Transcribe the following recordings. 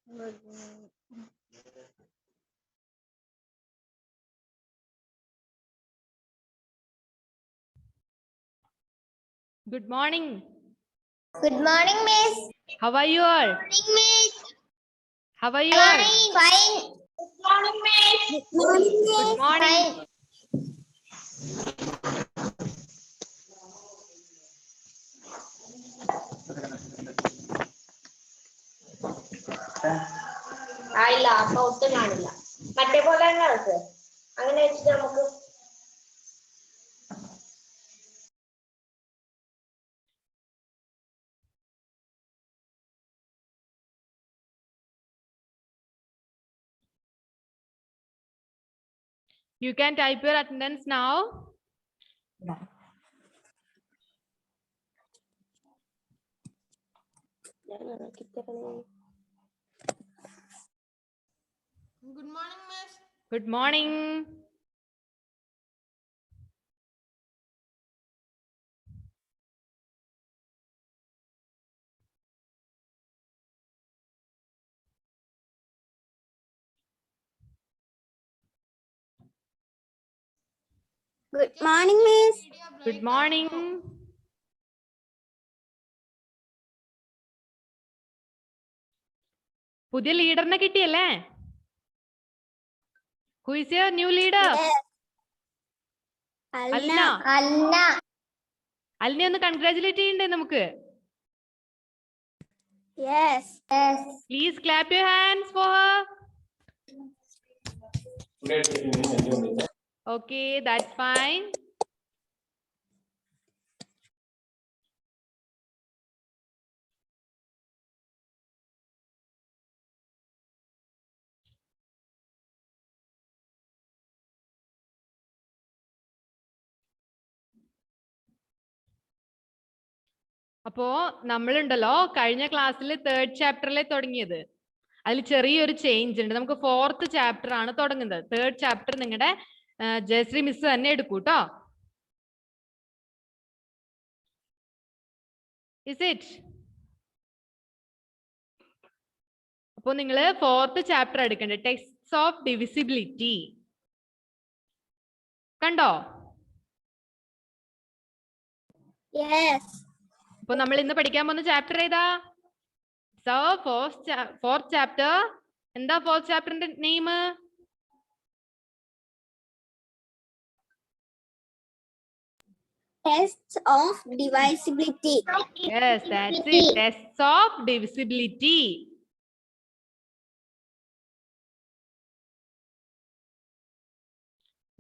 Good morning. Good morning, Miss. How are you all? Good morning, Miss. How are you all? Fine. Good morning, Miss. Good morning, Miss. Good morning. Fine. ആയില്ല അപ്പൊ ഒട്ടും കാണില്ല മറ്റേ പോലെ തന്നെ നടക്ക് അങ്ങനെ വെച്ചിട്ട് നമുക്ക് You can type your attendance now. Good morning, Miss. Good morning. Good morning, Miss. Good morning. പുതിയ ലീഡറിനെ കിട്ടിയല്ലേ? Who is your new leader? Alna. Alna. അലിനെ ഒന്ന് കൺഗ്രാറ്റുലേറ്റ് ചെയ്യണ്ടേ നമുക്ക്? Yes. Yes. Please clap your hands for her. Okay, that's fine. അപ്പോ നമ്മളുണ്ടല്ലോ കഴിഞ്ഞ ക്ലാസ്സിൽ 3rd ചാപ്റ്ററിലെ തുടങ്ങിയത്. അതിൽ ചെറിയൊരു ചേഞ്ച് ഉണ്ട്. നമുക്ക് 4th ചാപ്റ്റർ ആണ് തുടങ്ങുന്നത്. 3rd ചാപ്റ്റർ നിങ്ങളുടെ ജയശ്രീ മിസ് തന്നെ എടുക്കൂ ട്ടോ. Is it? അപ്പോ നിങ്ങൾ 4th ചാപ്റ്റർ എടുക്കണ്ടേ, ടെക്സ്റ്റ്സ് ഓഫ് ഡിവിസിബിലിറ്റി. കണ്ടോ? Yes. അപ്പൊ നമ്മൾ ഇന്ന് പഠിക്കാൻ പോകുന്ന ചാപ്റ്റർ ഏതാ? So fourth chapter. എന്താ ഫോർത്ത് ചാപ്റ്ററിന്റെ name? Tests of divisibility. Yes, that's it. Tests of divisibility.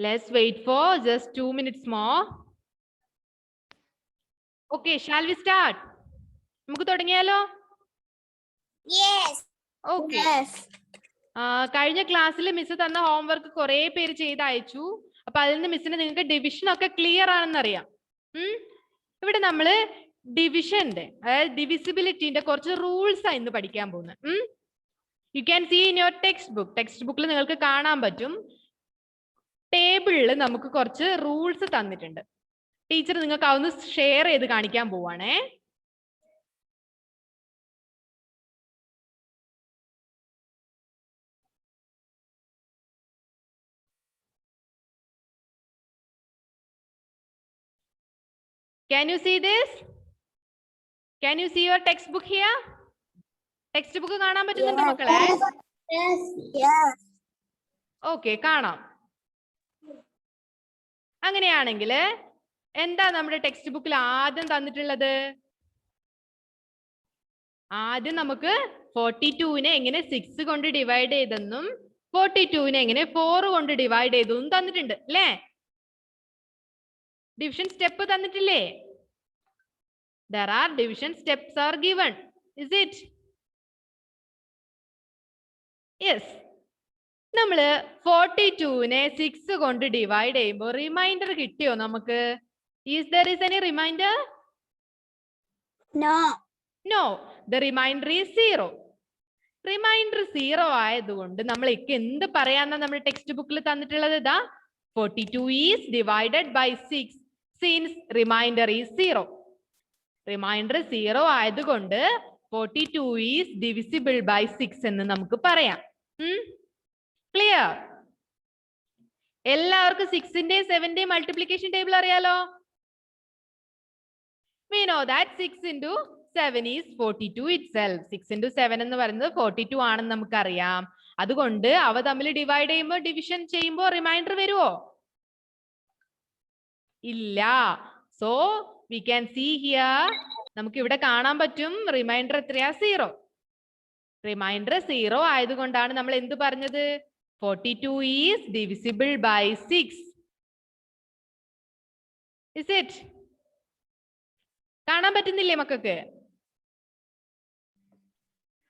Let's wait for just 2 minutes more. Okay, shall we start? നമുക്ക് തുടങ്ങിയാലോ? Yes. Okay. Yes. കഴിഞ്ഞ ക്ലാസ്സിൽ മിസ് തന്ന ഹോംവർക്ക് കുറെ പേര് ചെയ്ത് അയച്ചു. അപ്പൊ അതിൽ നിന്ന് മിസ്സിന് നിങ്ങൾക്ക് ഡിവിഷൻ ഒക്കെ ക്ലിയർ ആണെന്ന് അറിയാം. ഇവിടെ നമ്മള് ഡിവിഷന്റെ അതായത് ഡിവിസിബിലിറ്റിന്റെ കുറച്ച് റൂൾസ് ആണ് ഇന്ന് പഠിക്കാൻ പോകുന്നത്. You can see in your text book. Text ബുക്കിൽ നിങ്ങൾക്ക് കാണാൻ പറ്റും. ടേബിളിൽ നമുക്ക് കുറച്ച് റൂൾസ് തന്നിട്ടുണ്ട്. ടീച്ചർ നിങ്ങൾക്ക് അതൊന്ന് ഷെയർ ചെയ്ത് കാണിക്കാൻ പോവാണേ. Can you see this? Can you see your textbook here? Textbook കാണാൻ പറ്റുന്നുണ്ടോ മക്കളെ? Yes. Yes. Okay, കാണാം. അങ്ങനെയാണെങ്കിൽ എന്താ നമ്മുടെ ടെക്സ്റ്റ് ബുക്കിൽ ആദ്യം തന്നിട്ടുള്ളത്? ആദ്യം നമുക്ക് 42നെ എങ്ങനെ 6 കൊണ്ട് ഡിവൈഡ് ചെയ്തെന്നും 42നെ എങ്ങനെ 4 കൊണ്ട് ഡിവൈഡ് ചെയ്തെന്നും തന്നിട്ടുണ്ട് അല്ലേ? ഡിവിഷൻ സ്റ്റെപ്പ് തന്നിട്ടില്ലേ? There are division steps are given. Is it? Yes. നമ്മള് 42നെ 6 കൊണ്ട് ഡിവൈഡ് ചെയ്യുമ്പോൾ റിമൈൻഡർ കിട്ടിയോ നമുക്ക്? Is there any remainder? No. No. The remainder is 0. Reminder 0 ആയതുകൊണ്ട് നമ്മൾ എന്ത് പറയാന്നാ നമ്മുടെ ടെക്സ്റ്റ് ബുക്കിൽ തന്നിട്ടുള്ളത്? ഇതാ 42 is divided by 6 since remainder is 0. Reminder 0 ആയതുകൊണ്ട് 42 is divisible by 6 എന്ന് നമുക്ക് പറയാം. ക്ലിയർ? എല്ലാവർക്കും 6ന്റെയും 7ന്റെയും മൾട്ടിപ്ലിക്കേഷൻ ടേബിൾ അറിയാലോ? We know that 6 into 7 is 42 itself. 6 into 7 എന്ന് പറയുന്നത് 42 ആണെന്ന് നമുക്കറിയാം. അതുകൊണ്ട് അവ തമ്മിൽ ഡിവൈഡ് ചെയ്യുമ്പോൾ ഡിവിഷൻ ചെയ്യുമ്പോൾ റിമൈൻഡർ വരുമോ? ഇല്ല. So we can see here, നമുക്ക് ഇവിടെ കാണാൻ പറ്റും റിമൈൻഡർ എത്രയാ? 0. റിമൈൻഡർ 0 ആയതുകൊണ്ടാണ് നമ്മൾ എന്ത് പറഞ്ഞത്? 42 is divisible by 6. Is it? കാണാൻ പറ്റുന്നില്ലേ മക്കൾക്ക്?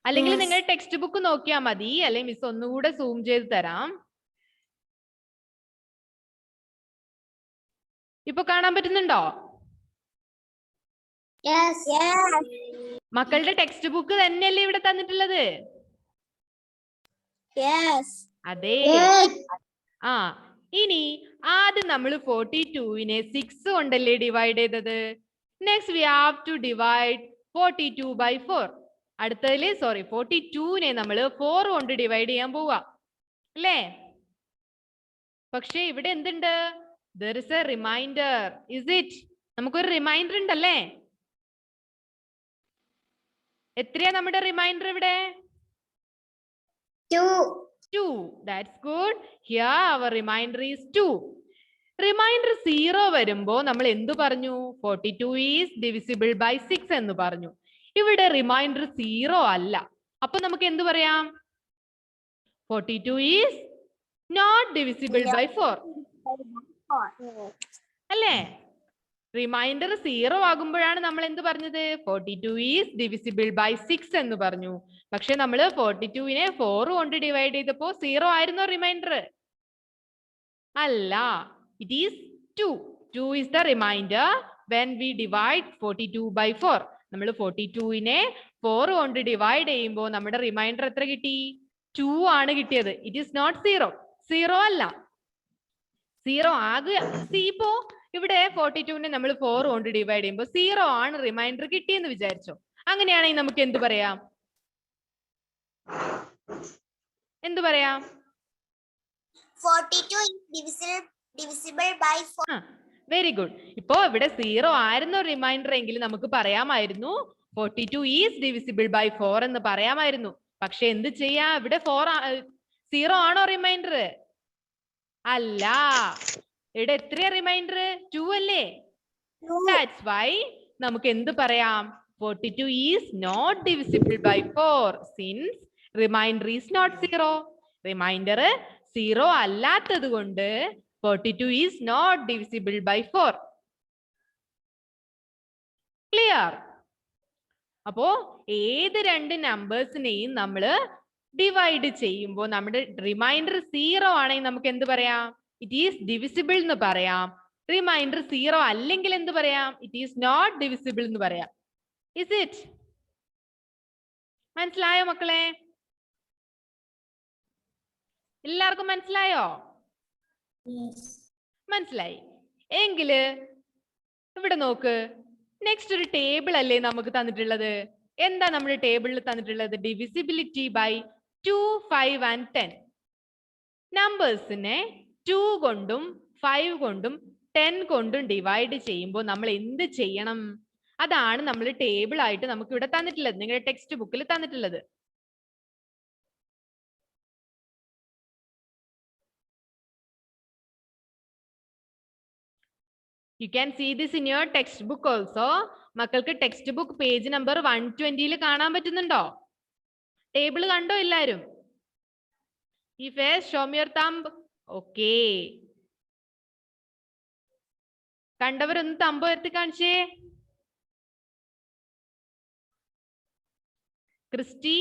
അല്ലെങ്കിൽ നിങ്ങൾ ടെക്സ്റ്റ് ബുക്ക് നോക്കിയാൽ മതി, അല്ലെങ്കിൽ മിസ് ഒന്നുകൂടെ സൂം ചെയ്ത് തരാം. ഇപ്പൊ കാണാൻ പറ്റുന്നുണ്ടോ? മക്കളുടെ ടെക്സ്റ്റ് ബുക്ക് തന്നെയല്ലേ ഇവിടെ തന്നിട്ടുള്ളത്? അതെ. ഇനി ആദ്യം നമ്മൾ 42നെ 6 കൊണ്ടല്ലേ ഡിവൈഡ് ചെയ്തത്. Next we have to divide 42 by 4. അടുത്തതില് 42നെ നമ്മൾ 4 കൊണ്ട് ഡിവൈഡ് ചെയ്യാൻ പോവാ അല്ലേ? പക്ഷെ ഇവിടെ എന്തുണ്ട്? There is a reminder. Is it? നമുക്കൊരു റിമൈൻഡർ ഉണ്ടല്ലേ? എത്രയാ നമ്മുടെ റിമൈൻഡർ ഇവിടെ? 2. That's good. Here our remainder is 2. Reminder 0 വരുമ്പോ നമ്മൾ എന്തു പറഞ്ഞു? 42 is divisible by 6 എന്ന് പറഞ്ഞു. ഇവിടെ റിമൈൻഡർ 0 അല്ല. അപ്പൊ നമുക്ക് എന്തു പറയാം? 42 is not divisible by 4. അല്ലേ? റിമൈൻഡർ 0 ആകുമ്പോഴാണ് നമ്മൾ എന്ത് പറഞ്ഞത്? 42 is divisible by 6 എന്ന് പറഞ്ഞു. പക്ഷെ നമ്മൾ 42നെ 4 കൊണ്ട് ഡിവൈഡ് ചെയ്തപ്പോ 0 ആയിരുന്നോ റിമൈൻഡർ? അല്ല. It is 2. 2 is the remainder when we divide 42 by 4. നമ്മൾ 42നെ 4 കൊണ്ട് ഡിവൈഡ് ചെയ്യുമ്പോൾ നമ്മുടെ റിമൈൻഡർ എത്ര കിട്ടി? 2 ആണ് കിട്ടിയത്. It is not 0. 0 അല്ല. 0 ആകുക. ഇപ്പോ ഇവിടെ 42നെ നമ്മൾ 4 കൊണ്ട് ഡിവൈഡ് ചെയ്യുമ്പോൾ 0 ആണ് റിമൈൻഡർ കിട്ടിയെന്ന് വിചാരിച്ചോ. അങ്ങനെയാണെങ്കിൽ നമുക്ക് എന്ത് പറയാം? എന്ത് പറയാം? 42 is divisible by 4. Very good. ഇപ്പോ ഇവിടെ 0 ആയിരുന്നു റിമൈൻഡർ എങ്കിൽ നമുക്ക് പറയാമായിരുന്നു 42 is divisible by 4 എന്ന് പറയാമായിരുന്നു. പക്ഷെ എന്ത് ചെയ്യാ? ഇവിടെ 0 ആണോ റിമൈൻഡർ? അല്ല. ഇവിടെ എത്രയാ റിമൈൻഡർ? 2 അല്ലേ? That's why നമുക്ക് എന്ത് പറയാം? 42 is not divisible by 4 since remainder is not 0. Reminder 0 അല്ലാത്തത് കൊണ്ട് 42 is not divisible by 4. Clear? അപ്പോ ഏത് രണ്ട് നമ്പേഴ്സിനെയും നമ്മൾ ഡിവൈഡ് ചെയ്യുമ്പോൾ നമ്മുടെ റിമൈൻഡർ 0 ആണെങ്കിൽ നമുക്ക് എന്ത് പറയാം? ഇറ്റ് ഈസ് ഡിവിസിബിൾ എന്ന് പറയാം. റിമൈൻഡർ 0 അല്ലെങ്കിൽ എന്ത് പറയാം? ഇറ്റ് ഈസ് നോട്ട് ഡിവിസിബിൾ എന്ന് പറയാം. Is it? മനസ്സിലായോ മക്കളെ? എല്ലാവർക്കും മനസ്സിലായോ? മനസ്സിലായി എങ്കില് ഇവിടെ നോക്ക്. നെക്സ്റ്റ് ഒരു ടേബിൾ അല്ലേ നമുക്ക് തന്നിട്ടുള്ളത്? എന്താ നമ്മുടെ ടേബിളിൽ തന്നിട്ടുള്ളത്? Divisibility by 2, 5 and 10. നമ്പേഴ്സിനെ 2 കൊണ്ടും 5 കൊണ്ടും 10 കൊണ്ടും ഡിവൈഡ് ചെയ്യുമ്പോൾ നമ്മൾ എന്ത് ചെയ്യണം? അതാണ് നമ്മൾ ടേബിൾ ആയിട്ട് നമുക്ക് ഇവിടെ തന്നിട്ടുള്ളത്, നിങ്ങളുടെ ടെക്സ്റ്റ് ബുക്കിൽ തന്നിട്ടുള്ളത്. You can see this in your textbook also. മക്കൾക്ക് ടെക്സ്റ്റ് ബുക്ക് പേജ് നമ്പർ 120 കാണാൻ പറ്റുന്നുണ്ടോ? ടേബിൾ കണ്ടോ എല്ലാരും? If yes, show me your thumb. Okay. കണ്ടവരൊന്ന് തമ്പ് ഉയർത്തി കാണിച്ചേ. ക്രിസ്റ്റി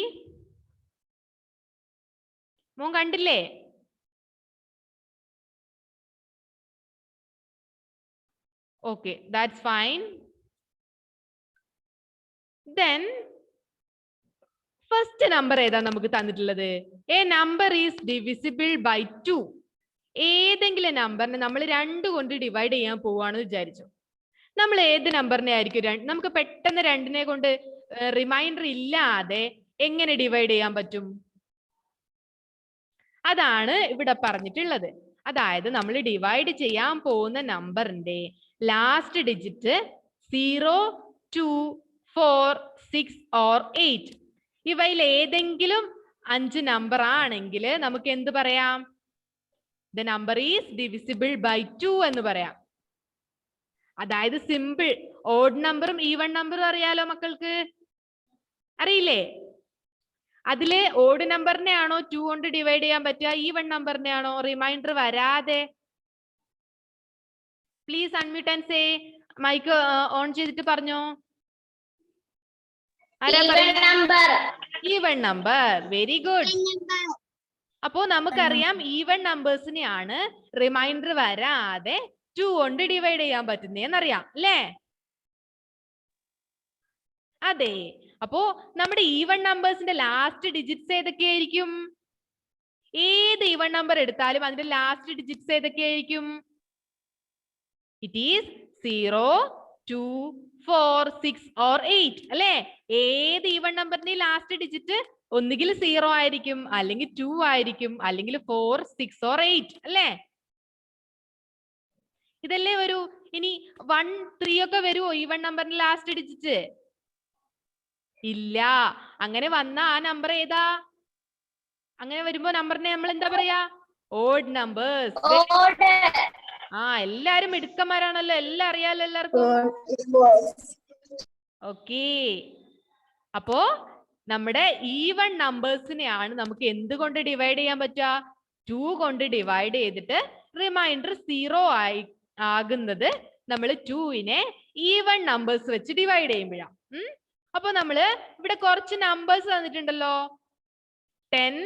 മോൻ കണ്ടില്ലേ? Okay, that's fine. Then first number ഏതാ നമുക്ക് തന്നിട്ടുള്ളത്? A number is divisible by 2. ഏതെങ്കിലും നമ്പറിനെ നമ്മൾ 2 കൊണ്ട് ഡിവൈഡ് ചെയ്യാൻ പോവാണെന്ന് വിചാരിച്ചു. നമ്മൾ ഏത് നമ്പറിനെ ആയിരിക്കും നമുക്ക് പെട്ടെന്ന് 2നെ കൊണ്ട് റിമൈൻഡർ ഇല്ലാതെ എങ്ങനെ ഡിവൈഡ് ചെയ്യാൻ പറ്റും? അതാണ് ഇവിടെ പറഞ്ഞിട്ടുള്ളത്. അതായത് നമ്മൾ ഡിവൈഡ് ചെയ്യാൻ പോകുന്ന നമ്പറിന്റെ ലാസ്റ്റ് ഡിജിറ്റ് 0, 2, 4, 6 or 8 ഇവയിൽ ഏതെങ്കിലും 5 നമ്പർ ആണെങ്കിൽ നമുക്ക് എന്ത് പറയാം? The number is divisible by 2 എന്ന് പറയാം. അതായത് സിമ്പിൾ. ഓഡ് നമ്പറും ഈവൺ നമ്പറും അറിയാലോ മക്കൾക്ക്? അറിയില്ലേ? അതില് ഓഡ് നമ്പറിനെ ആണോ 2 കൊണ്ട് ഡിവൈഡ് ചെയ്യാൻ പറ്റുക, ഈവൺ നമ്പറിനെ ആണോ? റിമൈൻഡർ വരാതെ. Please unmute and say. Mike on ചെയ്തിട്ട് പറഞ്ഞോ. Even number. Very good. അപ്പോ നമുക്കറിയാം ഈവൺ നമ്പേഴ്സിനെയാണ് റിമൈൻഡർ വരാതെ 2 കൊണ്ട് ഡിവൈഡ് ചെയ്യാൻ പറ്റുന്നേന്നറിയാം അല്ലേ? അതെ. അപ്പോ നമ്മുടെ ഈവൺ നമ്പേഴ്സിന്റെ ലാസ്റ്റ് ഡിജിറ്റ്സ് ഏതൊക്കെയായിരിക്കും? ഏത് ഈവൺ നമ്പർ എടുത്താലും അതിന്റെ ലാസ്റ്റ് ഡിജിറ്റ്സ് ഏതൊക്കെയായിരിക്കും? ഇറ്റ് ഈസ് 0, 2, 4, 6 or 8 അല്ലേ? ഏത് ഈവൺ നമ്പറിന്റെ ലാസ്റ്റ് ഡിജിറ്റ് ഒന്നുകിൽ 0 ആയിരിക്കും, അല്ലെങ്കിൽ 2 ആയിരിക്കും, അല്ലെങ്കിൽ 4, 6 or 8 അല്ലേ? ഇതല്ലേ വരൂ. ഇനി 1, 3 ഒക്കെ വരുമോ ഈവൺ നമ്പറിന്റെ ലാസ്റ്റ് ഡിജിറ്റ്? ഇല്ല. അങ്ങനെ വന്ന ആ നമ്പർ ഏതാ? അങ്ങനെ വരുമ്പോ നമ്പറിനെ നമ്മൾ എന്താ പറയാ? Odd numbers. എല്ലാരും മിടുക്കന്മാരാണല്ലോ. എല്ലാം അറിയാലോ എല്ലാവർക്കും. ഓക്കേ. അപ്പോ നമ്മുടെ ഈവൺ നമ്പേഴ്സിനെയാണ് നമുക്ക് എന്തുകൊണ്ട് ഡിവൈഡ് ചെയ്യാൻ പറ്റുക? 2 കൊണ്ട് ഡിവൈഡ് ചെയ്തിട്ട് റിമൈൻഡർ 0 ആകുന്നത് നമ്മൾ 2നെ ഈവൺ നമ്പേഴ്സ് വെച്ച് ഡിവൈഡ് ചെയ്യുമ്പോഴാണ്. അപ്പൊ നമ്മള് ഇവിടെ കുറച്ച് നമ്പേഴ്സ് തന്നിട്ടുണ്ടല്ലോ. 10,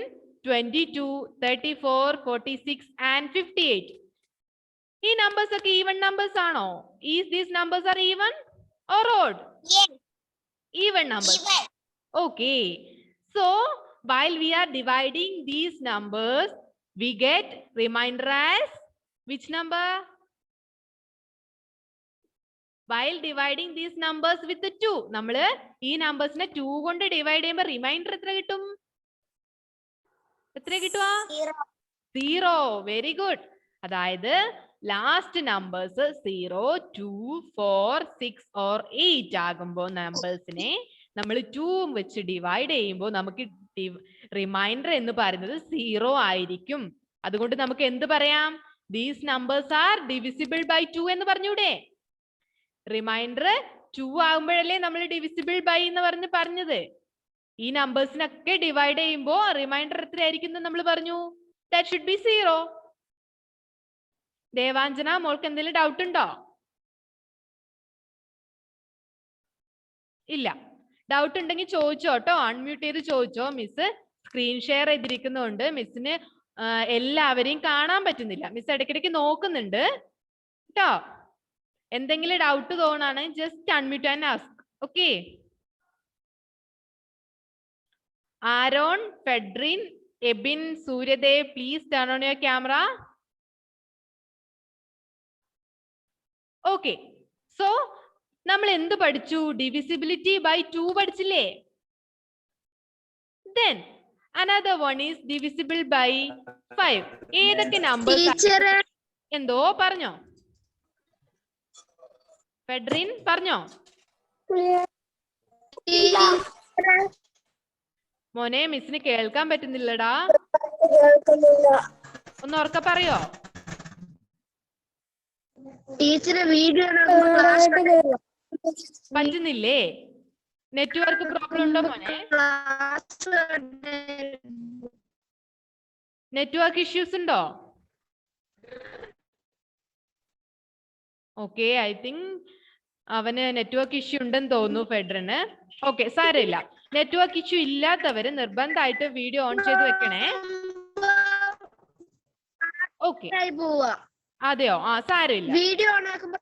22, 34, 46 and 58. ഈ നമ്പേഴ്സ് ഒക്കെ ഈവൺ നമ്പേഴ്സ് ആണോ? These numbers are even or odd? Even numbers. Okay. So while we are dividing these numbers, we get remainder as which number? While dividing these numbers with the 2, നമ്മള് ഈ നമ്പേഴ്സിനെ 2 കൊണ്ട് divide ചെയ്യുമ്പോൾ reminder എത്ര കിട്ടും? എത്ര കിട്ടുക? 0. Very good. അതായത് last numbers 0, 2, 4, 6 or 8 ആകുമ്പോൾ നമ്പേഴ്സിനെ നമ്മൾ 2 വെച്ച് ഡിവൈഡ് ചെയ്യുമ്പോൾ നമുക്ക് റിമൈൻഡർ എന്ന് പറയുന്നത് 0 ആയിരിക്കും. അതുകൊണ്ട് നമുക്ക് എന്ത് പറയാം? These numbers are divisible by 2 എന്ന് പറഞ്ഞൂടെ? റിമൈൻഡർ 2 ആകുമ്പോഴല്ലേ നമ്മൾ ഡിവിസിബിൾ ബൈ എന്ന് പറഞ്ഞത്. ഈ നമ്പേഴ്സിനൊക്കെ ഡിവൈഡ് ചെയ്യുമ്പോൾ റിമൈൻഡർ എത്രയായിരിക്കും എന്ന് നമ്മൾ പറഞ്ഞു? That should be 0. ദേവാഞ്ജന, മോൾക്ക് എന്തെങ്കിലും ഡൗട്ട് ഉണ്ടോ? ഇല്ല. ഡൗട്ട് ഉണ്ടെങ്കിൽ ചോദിച്ചോ കേട്ടോ. അൺമ്യൂട്ട് ചെയ്ത് ചോദിച്ചോ. മിസ് സ്ക്രീൻ ഷെയർ ചെയ്തിരിക്കുന്നുണ്ട്. മിസ്സിന് എല്ലാവരെയും കാണാൻ പറ്റുന്നില്ല. മിസ് ഇടയ്ക്കിടയ്ക്ക് നോക്കുന്നുണ്ട് കേട്ടോ. എന്തെങ്കിലും ഡൗട്ട് തോന്നാണ് just unmute and ask. Okay. Aaron, Fedrin, Ebin, Suryadev, please turn on your camera. Okay. So നമ്മൾ എന്ത് പഠിച്ചു? ഡിവിസിബിലിറ്റി ബൈ 2 പഠിച്ചില്ലേ? Then another one is divisible by 5. ഏതൊക്കെ നമ്പേഴ്സ്? എന്തോ പറഞ്ഞോ? ഫെഡ്രിൻ പറഞ്ഞോ? മോനെ മിസ്സിന് കേൾക്കാൻ പറ്റുന്നില്ലടാ. ഒന്ന് ഉറക്കെ പറയോ? പറ്റുന്നില്ലേ? നെറ്റ്വർക്ക് പ്രോബ്ലം ഉണ്ടോ മോനെ? നെറ്റ്വർക്ക് ഇഷ്യൂസ് ഉണ്ടോ? ഓക്കെ. ഐ തിങ്ക് അവന് നെറ്റ്വർക്ക് ഇഷ്യൂ ഉണ്ടെന്ന് തോന്നുന്നു ഫെഡറിന്. ഓക്കെ, സാരമില്ല. നെറ്റ്വർക്ക് ഇഷ്യൂ ഇല്ലാത്തവര് നിർബന്ധമായിട്ട് വീഡിയോ ഓൺ ചെയ്ത് വെക്കണേ. ഓക്കെ. അതെയോ? സാരമില്ല. വീഡിയോ ഓൺ ആക്കുമ്പോ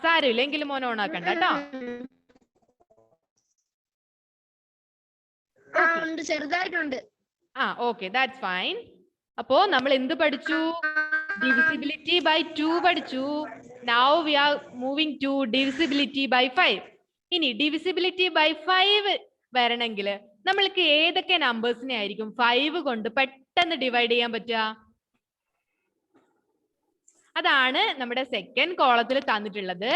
സാരമില്ല. എങ്കിലും മോൻ ഓൺ ആക്കണ്ട കേട്ടോ. ചെറുതായിട്ടുണ്ട്. Okay, that's fine. അപ്പോ നമ്മൾ എന്ത് പഠിച്ചു? divisibility by 2 പഠിച്ചു. Now we are moving to divisibility by 5. ഇനി ഡിവിസിബിലിറ്റി ബൈ 5 വരണമെങ്കിൽ നമ്മൾക്ക് ഏതൊക്കെ നമ്പേഴ്സിനെ ആയിരിക്കും 5 കൊണ്ട് പെട്ടെന്ന് ഡിവൈഡ് ചെയ്യാൻ പറ്റുക? അതാണ് നമ്മുടെ സെക്കൻഡ് കോളത്തിൽ തന്നിട്ടുള്ളത്.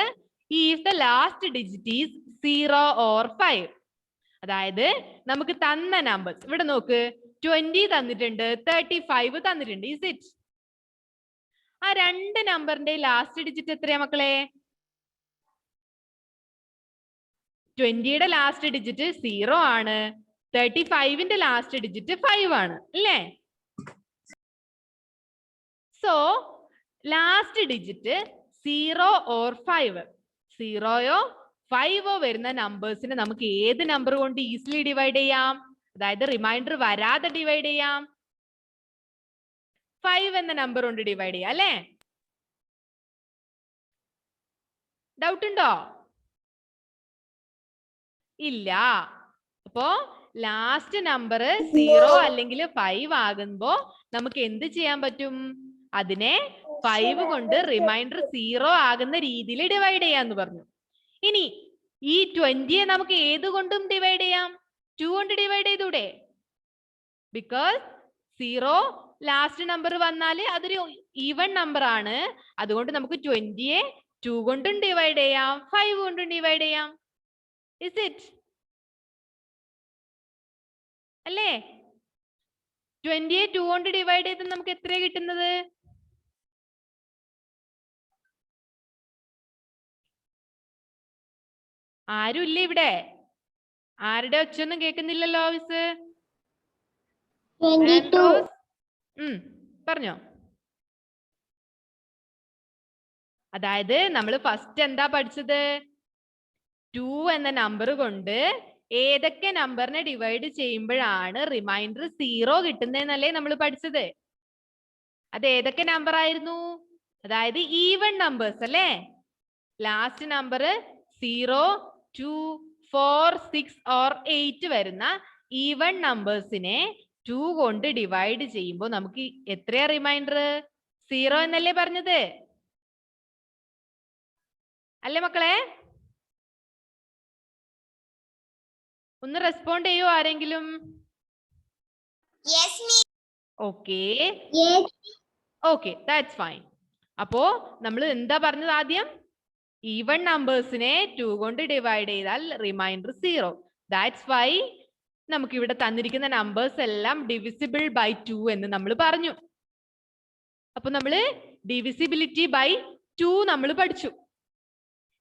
If the last digit is 0 or 5. അതായത് നമുക്ക് തന്ന നമ്പേഴ്സ് ഇവിടെ നോക്ക്, 20 തന്നിട്ടുണ്ട്, 35 തന്നിട്ടുണ്ട്. Is it? ആ രണ്ട് നമ്പറിന്റെ ലാസ്റ്റ് ഡിജിറ്റ് എത്രയാ മക്കളെ? 20യുടെ ലാസ്റ്റ് ഡിജിറ്റ് 0 ആണ്, 35ന്റെ ലാസ്റ്റ് ഡിജിറ്റ് 5 ആണ് അല്ലേ? സോ ലാസ്റ്റ് ഡിജിറ്റ് 0 or 5, 0യോ 5ഓ വരുന്ന നമ്പേഴ്സിനെ നമുക്ക് ഏത് നമ്പർ കൊണ്ട് ഈസിലി ഡിവൈഡ് ചെയ്യാം? അതായത് റിമൈൻഡർ വരാതെ ഡിവൈഡ് ചെയ്യാം. 5 എന്ന നമ്പർ കൊണ്ട് ഡിവൈഡ് ചെയ്യാം അല്ലേ? ഡൗട്ട് ഉണ്ടോ? ഇല്ല. അപ്പോ ലാസ്റ്റ് നമ്പർ 0 അല്ലെങ്കിൽ 5 ആകുമ്പോ നമുക്ക് എന്ത് ചെയ്യാൻ പറ്റും? അതിനെ 5 കൊണ്ട് റിമൈൻഡർ 0 ആകുന്ന രീതിയിൽ ഡിവൈഡ് ചെയ്യാന്ന് പറഞ്ഞു. ഇനി ഈ 20യെ നമുക്ക് ഏത് കൊണ്ടും ഡിവൈഡ് ചെയ്യാം? 2 കൊണ്ട് ഡിവൈഡ് ചെയ്തൂടെ? ബിക്കോസ് 0 ലാസ്റ്റ് നമ്പർ വന്നാല് അതൊരു ഈവൻ നമ്പർ ആണ്. അതുകൊണ്ട് നമുക്ക് 20യെ 2 കൊണ്ടും ഡിവൈഡ് ചെയ്യാം, 5 കൊണ്ടും ഡിവൈഡ് ചെയ്യാം. Is it? അല്ലേ? 20യെ 2 കൊണ്ട് ഡിവൈഡ് ചെയ്ത് നമുക്ക് എത്രയാ കിട്ടുന്നത്? ആരും ഇല്ല ഇവിടെ? ആരുടെ ഒച്ചൊന്നും കേൾക്കുന്നില്ലല്ലോ മിസ്. പറഞ്ഞോ. അതായത് നമ്മൾ ഫസ്റ്റ് എന്താ പഠിച്ചത്? 2 എന്ന നമ്പർ കൊണ്ട് ഏതൊക്കെ നമ്പറിനെ ഡിവൈഡ് ചെയ്യുമ്പോഴാണ് റിമൈൻഡർ 0 കിട്ടുന്നതെന്നല്ലേ നമ്മൾ പഠിച്ചത്? അത് ഏതൊക്കെ നമ്പർ ആയിരുന്നു? അതായത് ഈവൻ നമ്പേഴ്സ് അല്ലേ? ലാസ്റ്റ് നമ്പർ 0, 2, 4, 6 or 8 വരുന്ന ഈവൻ നമ്പേഴ്സിനെ 2 കൊണ്ട് ഡിവൈഡ് ചെയ്യുമ്പോൾ നമുക്ക് എത്രയാ റിമൈൻഡർ? 0 എന്നല്ലേ പറഞ്ഞത്? അല്ലേ മക്കളെ? ഒന്ന് റെസ്പോണ്ട് ചെയ്യോ ആരെങ്കിലും? Okay, that's fine. അപ്പോ നമ്മൾ എന്താ പറഞ്ഞത് ആദ്യം? ഈവൻ നമ്പേഴ്സിനെ 2 കൊണ്ട് ഡിവൈഡ് ചെയ്താൽ റിമൈൻഡർ 0. ദാറ്റ്സ് വൈ നമുക്ക് ഇവിടെ തന്നിരിക്കുന്ന നമ്പേഴ്സ് എല്ലാം ഡിവിസിബിൾ ബൈ 2 എന്ന് നമ്മൾ പറഞ്ഞു. അപ്പൊ നമ്മള് ഡിവിസിബിലിറ്റി ബൈ 2 നമ്മൾ പഠിച്ചു.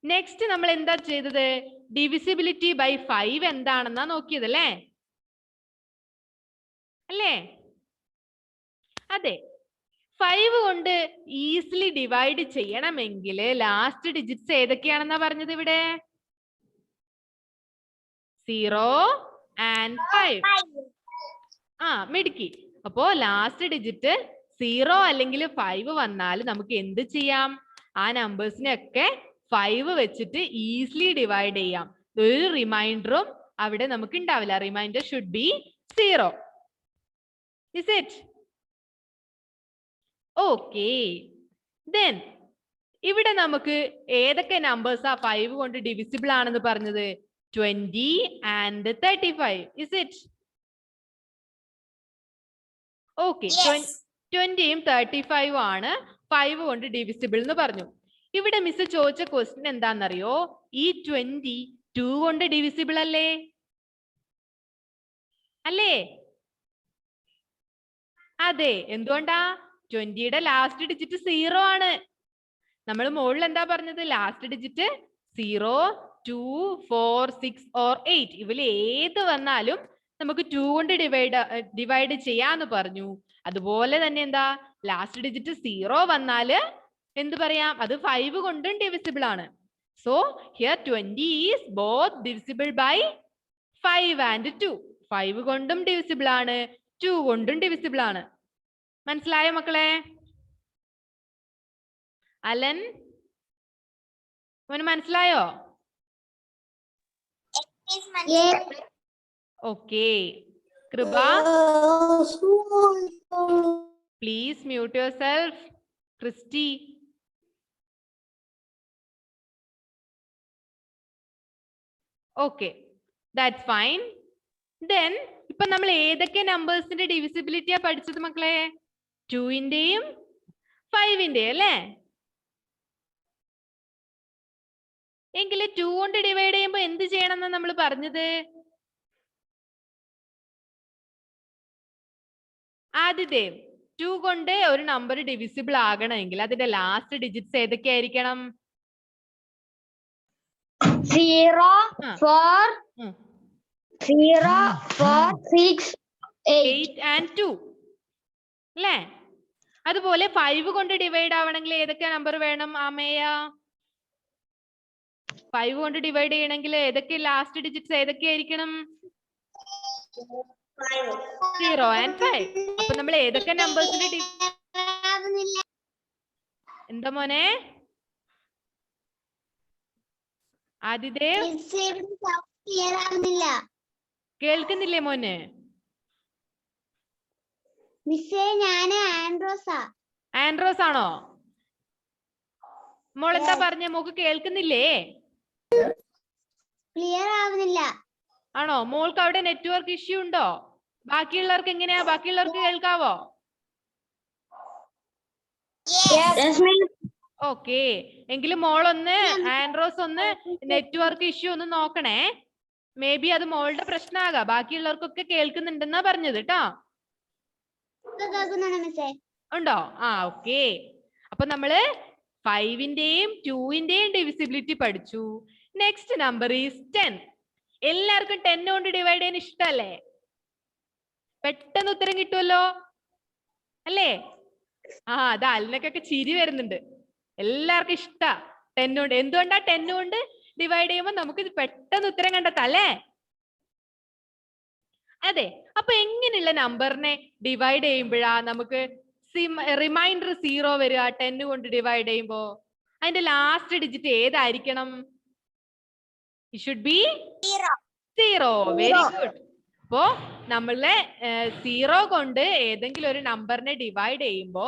നെക്സ്റ്റ് നമ്മൾ എന്താ ചെയ്തത്? ഡിവിസിബിലിറ്റി ബൈ 5 എന്താണെന്നാ നോക്കിയത് അല്ലേ? അതെ. 5 കൊണ്ട് ഈസിലി ഡിവൈഡ് ചെയ്യണമെങ്കിൽ ലാസ്റ്റ് ഡിജിറ്റ്സ് ഏതൊക്കെയാണെന്നാ പറഞ്ഞത് ഇവിടെ? 0 and 5. മിടുക്കി. അപ്പോ ലാസ്റ്റ് ഡിജിറ്റ് 0 അല്ലെങ്കിൽ 5 വന്നാൽ നമുക്ക് എന്ത് ചെയ്യാം? ആ നമ്പേഴ്സിനെ ഒക്കെ 5 വെച്ചിട്ട് ഈസിലി ഡിവൈഡ് ചെയ്യാം. ഒരു റിമൈൻഡറും അവിടെ നമുക്ക് ഉണ്ടാവില്ല. Reminder should be 0. Is it? Okay. Then ഇവിടെ നമുക്ക് ഏതൊക്കെ നമ്പേഴ്സാ 5 കൊണ്ട് ഡിവിസിബിൾ ആണെന്ന് പറഞ്ഞത്? 20 and 35. Is it? ഓക്കെ. 20യും 35 ആണ് 5 കൊണ്ട് ഡിവിസിബിൾ എന്ന് പറഞ്ഞു. ഇവിടെ മിസ് ചോദിച്ച ക്വസ്റ്റ്യൻ എന്താണെന്നറിയോ? ഈ 20 2 കൊണ്ട് ഡിവിസിബിൾ അല്ലേ? അതെ. എന്തുകൊണ്ടാ? 20യുടെ ലാസ്റ്റ് ഡിജിറ്റ് 0 ആണ്. നമ്മൾ മുകളിൽ എന്താ പറഞ്ഞത്? ലാസ്റ്റ് ഡിജിറ്റ് 0, 2, 4, 6 or 8 ഇവയിൽ ഏത് വന്നാലും നമുക്ക് 2 കൊണ്ട് ഡിവൈഡ് ചെയ്യാന്ന് പറഞ്ഞു. അതുപോലെ തന്നെ എന്താ? ലാസ്റ്റ് ഡിജിറ്റ് 0 വന്നാല് എന്ത് പറയാം? അത് 5 കൊണ്ടും ഡിവിസിബിൾ ആണ്. So here 20 is both divisible by 5 and 2. 5 കൊണ്ടും ഡിവിസിബിൾ ആണ്, 2 കൊണ്ടും ഡിവിസിബിൾ ആണ്. മനസ്സിലായോ മക്കളെ? അലൻ, മനസ്സിലായോ? Okay. Kripa, please mute yourself. Christy, okay, that's fine. Then ഇപ്പൊ നമ്മൾ ഏതൊക്കെ നമ്പേഴ്സിന്റെ ഡിവിസിബിലിറ്റിയാ പഠിച്ചത് മക്കളെ? 2-ന്റെയും 5-ന്റെയും അല്ലേ? എങ്കിൽ 2 കൊണ്ട് ഡിവൈഡ് ചെയ്യുമ്പോൾ എന്ത് ചെയ്യണം എന്നാ നമ്മൾ പറഞ്ഞത്? ആദ്യത്തെ 2 കൊണ്ട് ഒരു നമ്പർ ഡിവിസിബിൾ ആകണമെങ്കിൽ അതിന്റെ ലാസ്റ്റ് ഡിജിറ്റ്സ് ഏതൊക്കെയായിരിക്കണം? 0 4 0 4 6 8 and 2 അല്ലേ? അതുപോലെ 5 കൊണ്ട് ഡിവൈഡ് ആവണമെങ്കിൽ ഏതൊക്കെ നമ്പർ വേണം ആമേയ? 5 കൊണ്ട് ഡിവൈഡ് ചെയ്യണമെങ്കിൽ ഏതൊക്കെ ലാസ്റ്റ് ഡിജിറ്റ്സ് ഏതൊക്കെയായിരിക്കണം? 0 and 5. അപ്പൊ നമ്മൾ ഏതൊക്കെ നമ്പേഴ്സിന്റെ എന്താ മോനെ ആദിദേവ്? കേൾക്കുന്നില്ലേ മോന്? ആൻഡ്രോസ് ആണോ? മോളെന്താ പറഞ്ഞ? മോക്ക് കേൾക്കുന്നില്ലേ? ക്ലിയർ ആവുന്നില്ല. ആണോ? മോൾക്ക് അവിടെ നെറ്റ്വർക്ക് ഇഷ്യൂ ഉണ്ടോ? ബാക്കിയുള്ളവർക്ക് എങ്ങനെയാ? ബാക്കിയുള്ളവർക്ക് കേൾക്കാവോ? ഓക്കെ, എങ്കിലും മോളൊന്ന് ആൻഡ്രോസ് ഒന്ന് നെറ്റ്വർക്ക് ഇഷ്യൂ ഒന്ന് നോക്കണേ. മേ ബി അത് മോളുടെ പ്രശ്നമാകാം. ബാക്കിയുള്ളവർക്കൊക്കെ കേൾക്കുന്നുണ്ടെന്നാ പറഞ്ഞത് കേട്ടോ. ഉണ്ടോ? ആ ഓക്കെ. അപ്പൊ നമ്മള് 5-ന്റെയും 2-ന്റെയും ഡിവിസിബിലിറ്റി പഠിച്ചു. Next number is 10. എല്ലാവർക്കും 10 കൊണ്ട് ഡിവൈഡ് ചെയ്യാൻ ഇഷ്ടല്ലേ? പെട്ടെന്ന് ഉത്തരം കിട്ടുമല്ലോ അല്ലേ? ആ അത് അലിനക്കൊക്കെ ചിരി വരുന്നുണ്ട്. എല്ലാവർക്കും ഇഷ്ടാ 10 കൊണ്ട്. എന്തുകൊണ്ടാ 10 കൊണ്ട് ഡിവൈഡ് ചെയ്യുമ്പോൾ നമുക്ക് പെട്ടെന്ന് ഉത്തരം കണ്ടെത്താം അല്ലേ? അതെ. അപ്പൊ എങ്ങനെയുള്ള നമ്പറിനെ ഡിവൈഡ് ചെയ്യുമ്പോഴാ നമുക്ക് റിമൈൻഡർ 0 വരിക? 10 കൊണ്ട് ഡിവൈഡ് ചെയ്യുമ്പോ അതിന്റെ ലാസ്റ്റ് ഡിജിറ്റ് ഏതായിരിക്കണം? It should be 0. Very good. അപ്പോ നമ്മളെ 0 കൊണ്ട് ഏതെങ്കിലും ഒരു നമ്പറിനെ ഡിവൈഡ് ചെയ്യുമ്പോ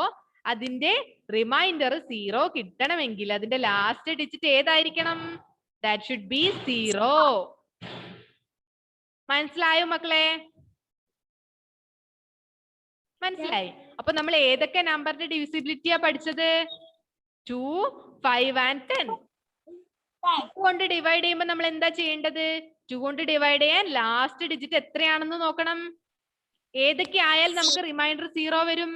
അതിന്റെ റിമൈൻഡർ 0 കിട്ടണമെങ്കിൽ അതിന്റെ ലാസ്റ്റ് ഡിജിറ്റ് ഏതായിരിക്കണം? That should be 0. മനസ്സിലായോ മക്കളെ? മനസ്സിലായി. അപ്പൊ നമ്മൾ ഏതൊക്കെ നമ്പറിന്റെ ഡിവിസിബിലിറ്റിയാ പഠിച്ചത്? 2, 5 and 10. 2 കൊണ്ട് ഡിവൈഡ് ചെയ്യുമ്പോൾ നമ്മൾ എന്താ ചെയ്യേണ്ടത്? 2 കൊണ്ട് ഡിവൈഡ് ചെയ്യാൻ ലാസ്റ്റ് ഡിജിറ്റ് എത്രയാണെന്ന് നോക്കണം. ഏതൊക്കെ ആയാൽ നമുക്ക് റിമൈൻഡർ 0 വരും?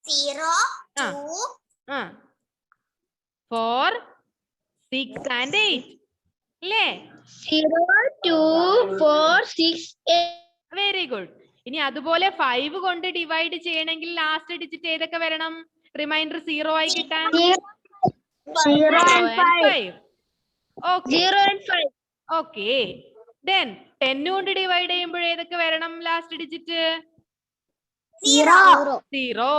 0 2 4 6 and 8 അല്ലേ? 0 2 4 6 8. Very good. ഇനി അതുപോലെ 5 കൊണ്ട് ഡിവൈഡ് ചെയ്യണമെങ്കിൽ ലാസ്റ്റ് ഡിജിറ്റ് ഏതൊക്കെ വരണം റിമൈൻഡർ 0 ആയി കിട്ടാൻ? 0 and 5. ഓക്കെ. ദെൻ 10 കൊണ്ട് ഡിവൈഡ് ചെയ്യുമ്പോൾ ഏതൊക്കെ വരണം ലാസ്റ്റ് ഡിജിറ്റ്? 0. 0.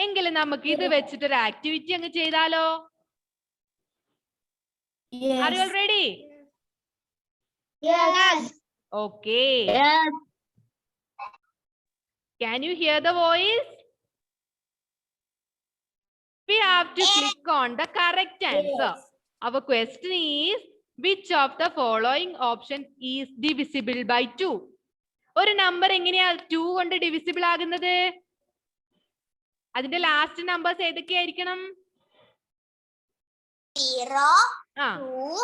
എങ്കിലും നമുക്ക് ഇത് വെച്ചിട്ട് ഒരു ആക്ടിവിറ്റി അങ്ങ് ചെയ്താലോ? Are you all ready? Yes. Okay. Yes. Can you hear the voice? We have to click on the correct answer. Our question is, which of the following option is divisible by 2? ഒരു number എങ്ങനെയാ 2 കൊണ്ട് divisible ആകുന്നത്? അതിന്റെ last numbers ഏതൊക്കെയായിരിക്കണം? 0 2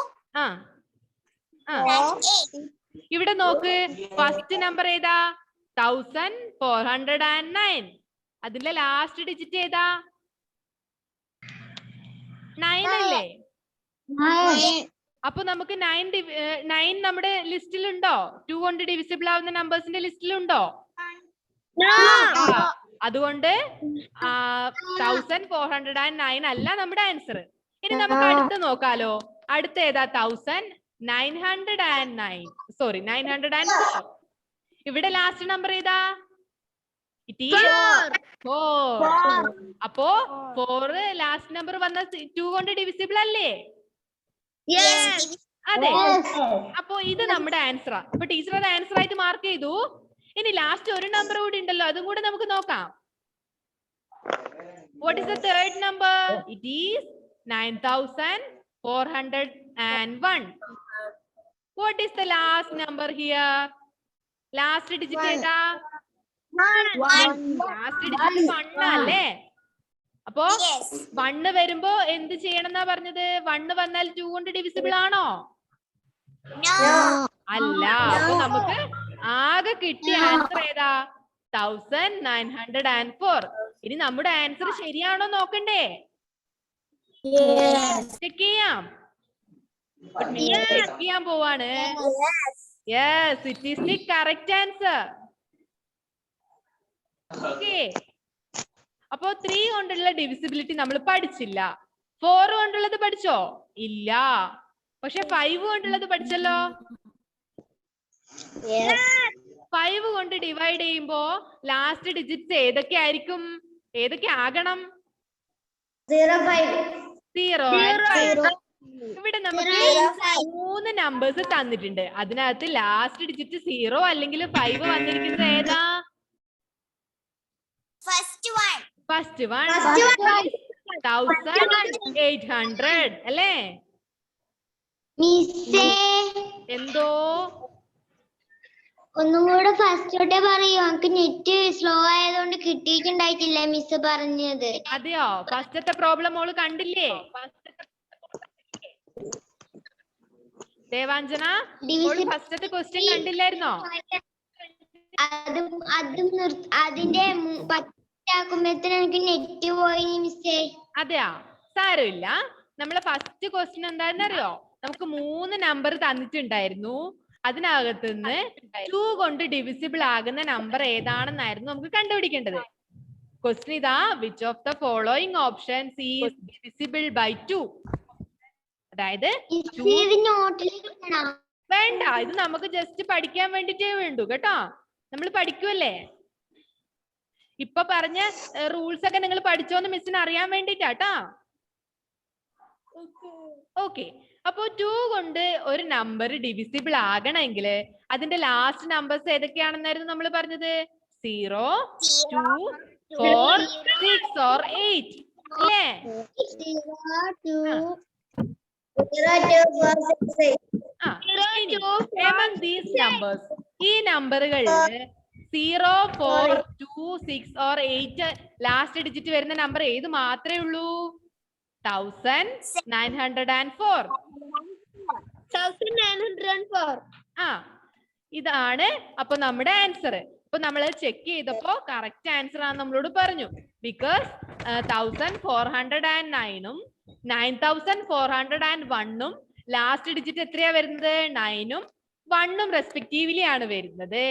8. ഇവിടെ നോക്ക്, first number ഏതാ? 1409. അതിന്റെ last digit ഏതാ? 9 അല്ലേ? അപ്പൊ നമുക്ക് 9 നമ്മുടെ ലിസ്റ്റിലുണ്ടോ? 2 കൊണ്ട് ഡിവിസിബിൾ ആവുന്ന നമ്പേഴ്സിന്റെ ലിസ്റ്റിലുണ്ടോ? അതുകൊണ്ട് 1409 അല്ല നമ്മുടെ ആൻസർ. ഇനി നമുക്ക് അടുത്ത് നോക്കാലോ. അടുത്ത ഏതാ? 1909. സോറി 904. ഇവിടെ ലാസ്റ്റ് നമ്പർ ഏതാ? It is 4. അപ്പോ 4 ലാസ്റ്റ് നമ്പർ വന്ന 2 കൊണ്ട് ഡിവിസിബിൾ അല്ലേ? അതെ. അപ്പോ ഇത് നമ്മുടെ ആൻസറാ. അപ്പൊ ടീച്ചർ അത് ആൻസർ ആയിട്ട് മാർക്ക് ചെയ്തു. ഇനി ലാസ്റ്റ് ഒരു നമ്പർ കൂടി ഉണ്ടല്ലോ, അതും കൂടെ നമുക്ക് നോക്കാം. What is the third number? It is 9000. 401. What is the last number here? Last digit ഏതാ? Last digit 1 അല്ലേ? അപ്പോ 1 വരുമ്പോ എന്ത് ചെയ്യണം എന്നാ പറഞ്ഞത്? 1 വന്നാൽ 2 കൊണ്ട് ഡിവിസിബിൾ ആണോ? അല്ല. അപ്പൊ നമുക്ക് ആകെ കിട്ടിയ ആൻസർ ഏതാ? 1904. ഇനി നമ്മുടെ ആൻസർ ശരിയാണോ നോക്കണ്ടേ? ചെക്ക് ചെയ്യാം. ചെക്ക് ചെയ്യാൻ പോവാണ്. Yes, it is the correct answer. Okay. അപ്പോ 3 കൊണ്ടുള്ള ഡിവിസിബിലിറ്റി നമ്മൾ പഠിച്ചില്ല. 4 കൊണ്ടുള്ളത് പഠിച്ചോ? ഇല്ല. പക്ഷെ 5 കൊണ്ടുള്ളത് പഠിച്ചല്ലോ. 5 കൊണ്ട് ഡിവൈഡ് ചെയ്യുമ്പോ ലാസ്റ്റ് ഡിജിറ്റ്സ് ഏതൊക്കെ ആയിരിക്കും? ഏതൊക്കെ ആകണം? 0, 5. 0 and 5. ഇവിടെ നമുക്ക് 3 നമ്പേഴ്സ് തന്നിട്ടുണ്ട്. അതിനകത്ത് ലാസ്റ്റ് ഡിജിറ്റ് 0 അല്ലെങ്കിൽ 5 വന്നിരിക്കുന്നത് ഏതാ? ഫസ്റ്റ് വൺ 1800 അല്ലേ? എന്തോ ഒന്നും കൂടെ ഫസ്റ്റ് തൊട്ടേ പറയൂ. നമുക്ക് നെറ്റ് സ്ലോ ആയതുകൊണ്ട് കിട്ടിയിട്ടുണ്ടായിട്ടില്ല മിസ് പറഞ്ഞത്. അതെയോ? ഫസ്റ്റത്തെ പ്രോബ്ലം മോള് കണ്ടില്ലേ? ദേവാഞ്ജന, ഫസ്റ്റത്തെ ക്വസ്റ്റ്യൻ കണ്ടില്ലായിരുന്നോ? അതിന്റെ പറ്റാക്കുമ്പോഴത്തേന് എനിക്ക് നെറ്റ് പോയി മിസ്സേ. അതെയാ? സാരമില്ല. നമ്മളെ ഫസ്റ്റ് ക്വസ്റ്റ്യൻ എന്താണെന്നറിയോ? നമുക്ക് 3 നമ്പർ തന്നിട്ടുണ്ടായിരുന്നു. അതിനകത്ത് നിന്ന് 2 കൊണ്ട് ഡിവിസിബിൾ ആകുന്ന നമ്പർ ഏതാണെന്നായിരുന്നു നമുക്ക് കണ്ടുപിടിക്കേണ്ടത്. ക്വസ്റ്റ്യൻ ഇതാ, which of the following options is divisible by 2? അതായത് വേണ്ട, ഇത് നമുക്ക് ജസ്റ്റ് പഠിക്കാൻ വേണ്ടിട്ടേ വേണ്ടു കേട്ടോ. നമ്മൾ പഠിക്കുമല്ലേ. ഇപ്പൊ പറഞ്ഞ റൂൾസ് ഒക്കെ നിങ്ങൾ പഠിച്ചോന്ന് മിസ്സിന് അറിയാൻ വേണ്ടിട്ടാ. ഓക്കെ. അപ്പോ 2 കൊണ്ട് ഒരു നമ്പർ ഡിവിസിബിൾ ആകണമെങ്കിൽ അതിന്റെ ലാസ്റ്റ് നമ്പേഴ്സ് ഏതൊക്കെയാണെന്നായിരുന്നു നമ്മൾ പറഞ്ഞത്? 0, 2, 4, 6 or 8 അല്ലേ? 0, 2, 4, 6, 8. Among these numbers, ഈ നമ്പറുകളിൽ 0, 4, 2, 6 or 8 ലാസ്റ്റ് ഡിജിറ്റ് വരുന്ന നമ്പർ ഏത് മാത്രമേ ഉള്ളൂ? 1904. 1904. ഇതാണ് അപ്പൊ നമ്മുടെ ആൻസർ. അപ്പൊ നമ്മൾ ചെക്ക് ചെയ്തപ്പോ കറക്റ്റ് ആൻസർ ആണ് നമ്മളോട് പറഞ്ഞു. ബിക്കോസ് 1409ഉം 9401ഉം ലാസ്റ്റ് ഡിജിറ്റ് എത്രയാ വരുന്നത്? 9ഉം 1ഉം റെസ്പെക്റ്റീവ്ലി ആണ് വരുന്നത്.